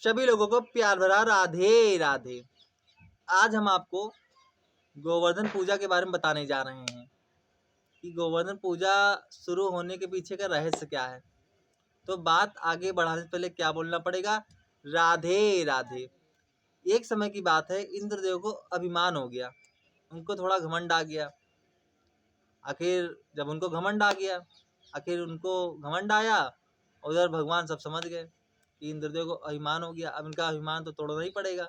सभी लोगों को प्यार भरा राधे राधे। आज हम आपको गोवर्धन पूजा के बारे में बताने जा रहे हैं कि गोवर्धन पूजा शुरू होने के पीछे का रहस्य क्या है। तो बात आगे बढ़ाने से पहले क्या बोलना पड़ेगा? राधे राधे। एक समय की बात है, इंद्रदेव को अभिमान हो गया, उनको थोड़ा घमंड आ गया। आखिर जब उनको घमंड आ गया, आखिर उनको घमंड आया, उधर भगवान सब समझ गए कि इंद्रदेव को अभिमान हो गया, अब इनका अभिमान तो तोड़ना ही पड़ेगा।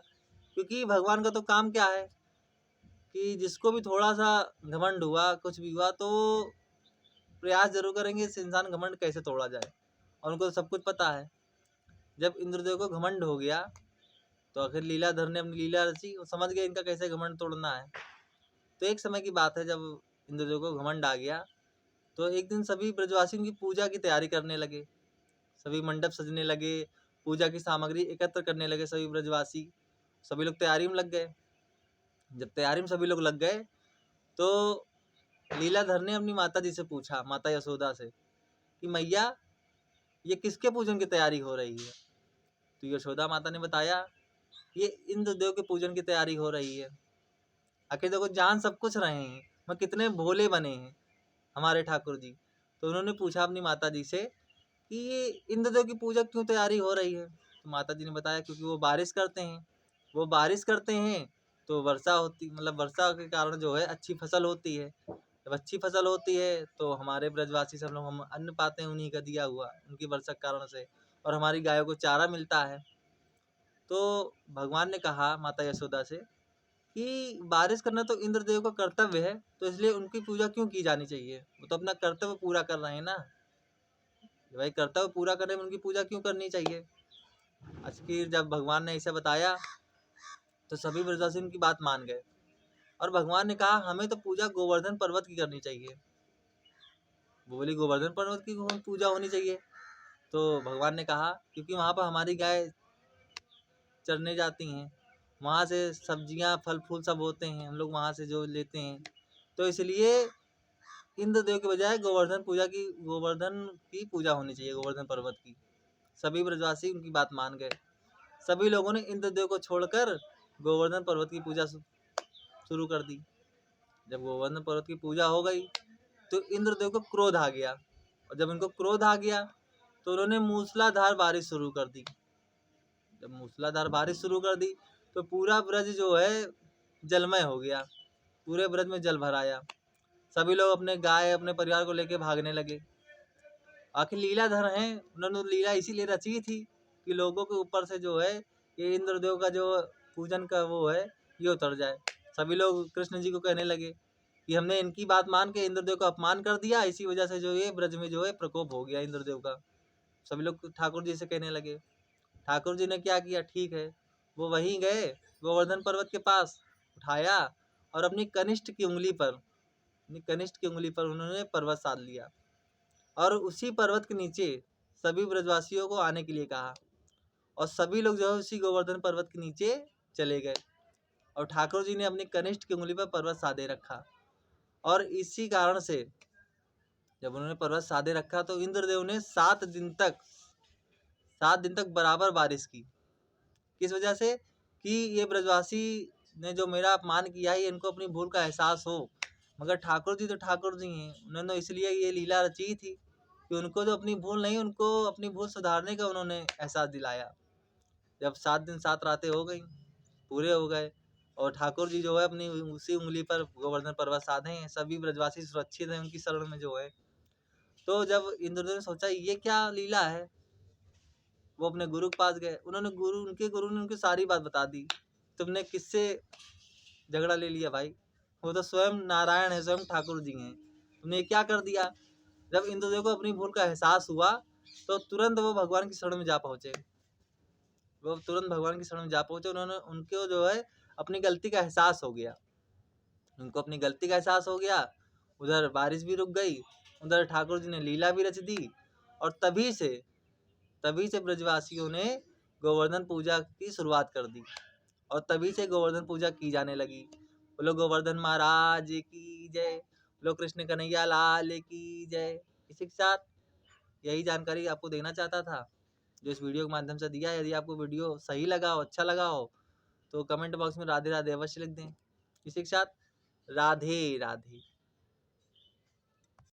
क्योंकि भगवान का तो काम क्या है कि जिसको भी थोड़ा सा घमंड हुआ, कुछ भी हुआ, तो प्रयास जरूर करेंगे इस इंसान घमंड कैसे तोड़ा जाए, और उनको तो सब कुछ पता है। जब इंद्रदेव को घमंड हो गया तो आखिर लीलाधर ने अपनी लीला रची, वो समझ गए इनका कैसे घमंड तोड़ना है। तो एक समय की बात है, जब इंद्रदेव को घमंड आ गया तो एक दिन सभी ब्रजवासी उनकी पूजा की तैयारी करने लगे, सभी मंडप सजने लगे, पूजा की सामग्री एकत्र करने लगे। सभी ब्रजवासी, सभी लोग तैयारी में लग गए। जब तैयारी में सभी लोग लग गए तो लीलाधर ने अपनी माता जी से पूछा, माता यशोदा से, कि मैया ये किसके पूजन की तैयारी हो रही है? तो यशोदा माता ने बताया, ये इंद्रदेव के पूजन की तैयारी हो रही है। आखिर देखो, जान सब कुछ रहे हैं, मैं कितने भोले बने हैं हमारे ठाकुर जी। तो उन्होंने पूछा अपनी माता जी से कि ये इंद्रदेव की पूजा क्यों तैयारी हो रही है? तो माता जी ने बताया, क्योंकि वो बारिश करते हैं, वो बारिश करते हैं तो वर्षा होती, मतलब वर्षा के कारण जो है अच्छी फसल होती है। जब अच्छी फसल होती है तो हमारे ब्रजवासी सब लोग हम अन्न पाते हैं उन्हीं का दिया हुआ, उनकी वर्षा के कारण से, और हमारी गायों को चारा मिलता है। तो भगवान ने कहा माता यशोदा से कि बारिश करना तो इंद्रदेव का कर्तव्य है, तो इसलिए उनकी पूजा क्यों की जानी चाहिए? वो तो अपना कर्तव्य पूरा कर रहे हैं ना, भाई कर्तव्य पूरा करने में उनकी पूजा क्यों करनी चाहिए? आखिर जब भगवान ने ऐसा बताया तो सभी ब्रजवासी उनकी बात मान गए, और भगवान ने कहा हमें तो पूजा गोवर्धन पर्वत की करनी चाहिए। वो बोली, गोवर्धन पर्वत की पूजा होनी चाहिए? तो भगवान ने कहा, क्योंकि वहाँ पर हमारी गाय चरने जाती हैं, वहाँ से सब्जियाँ फल फूल सब होते हैं, हम लोग वहाँ से जो लेते हैं, तो इसलिए इंद्रदेव के बजाय गोवर्धन की पूजा होनी चाहिए, गोवर्धन पर्वत की। सभी ब्रजवासी उनकी बात मान गए। सभी लोगों ने इंद्रदेव को छोड़कर गोवर्धन पर्वत की पूजा शुरू कर दी। जब गोवर्धन पर्वत की पूजा हो गई तो इंद्रदेव को क्रोध आ गया, और जब इनको क्रोध आ गया तो उन्होंने मूसलाधार बारिश शुरू कर दी। जब मूसलाधार बारिश शुरू कर दी तो पूरा ब्रज जो है जलमय हो गया, पूरे ब्रज में जल भर आया। सभी लोग अपने गाय, अपने परिवार को लेके भागने लगे। आखिर लीलाधर हैं, उन्होंने लीला इसीलिए रची थी कि लोगों के ऊपर से जो है ये इंद्रदेव का जो पूजन का वो है ये उतर जाए। सभी लोग कृष्ण जी को कहने लगे कि हमने इनकी बात मान के इंद्रदेव का अपमान कर दिया, इसी वजह से जो ये ब्रज में जो है प्रकोप हो गया इंद्रदेव का। सभी लोग ठाकुर जी से कहने लगे। ठाकुर जी ने क्या किया, ठीक है, वो वहीं गए गोवर्धन पर्वत के पास, उठाया और अपनी कनिष्ठ की उंगली पर उन्होंने पर्वत साध लिया, और उसी पर्वत के नीचे सभी ब्रजवासियों को आने के लिए कहा, और सभी लोग जो है उसी गोवर्धन पर्वत के नीचे चले गए, और ठाकुर जी ने अपनी कनिष्ठ की उंगली पर पर्वत साधे रखा। और इसी कारण से जब उन्होंने पर्वत साधे रखा तो इंद्रदेव ने 7 दिन तक बराबर बारिश की। किस वजह से? कि ये ब्रजवासी ने जो मेरा अपमान किया है, इनको अपनी भूल का एहसास हो। मगर ठाकुर जी तो ठाकुर जी हैं, उन्होंने इसलिए ये लीला रची थी कि उनको जो अपनी भूल नहीं, उनको अपनी भूल सुधारने का उन्होंने एहसास दिलाया। जब 7 दिन 7 रातें हो गई, पूरे हो गए, और ठाकुर जी जो है अपनी उसी उंगली पर गोवर्धन पर्वत साधे हैं, सभी ब्रजवासी सुरक्षित हैं उनकी शरण में जो है। तो जब इंद्रदेव ने सोचा ये क्या लीला है, वो अपने गुरु के पास गए। उनके गुरु ने उनकी सारी बात बता दी। तुमने किससे झगड़ा ले लिया भाई? वो तो स्वयं नारायण है, स्वयं ठाकुर जी हैं, तुमने क्या कर दिया? जब इंद्रदेव को अपनी भूल का एहसास हुआ तो तुरंत वो भगवान की शरण में जा पहुंचे। उन्होंने, उनको जो है अपनी गलती का एहसास हो गया, उधर बारिश भी रुक गई, उधर ठाकुर जी ने लीला भी रच दी, और तभी से ब्रजवासियों ने गोवर्धन पूजा की शुरुआत कर दी, और तभी से गोवर्धन पूजा की जाने लगी। बोलो गोवर्धन महाराज की जय, बोलो कृष्ण कन्हैया लाल की जय। इसी के साथ यही जानकारी आपको देना चाहता था। जो इस वीडियो के माध्यम से दिया है। यदि आपको वीडियो सही लगा हो, अच्छा लगा हो, तो कमेंट बॉक्स में राधे राधे अवश्य लिख दें। इसी के साथ राधे राधे।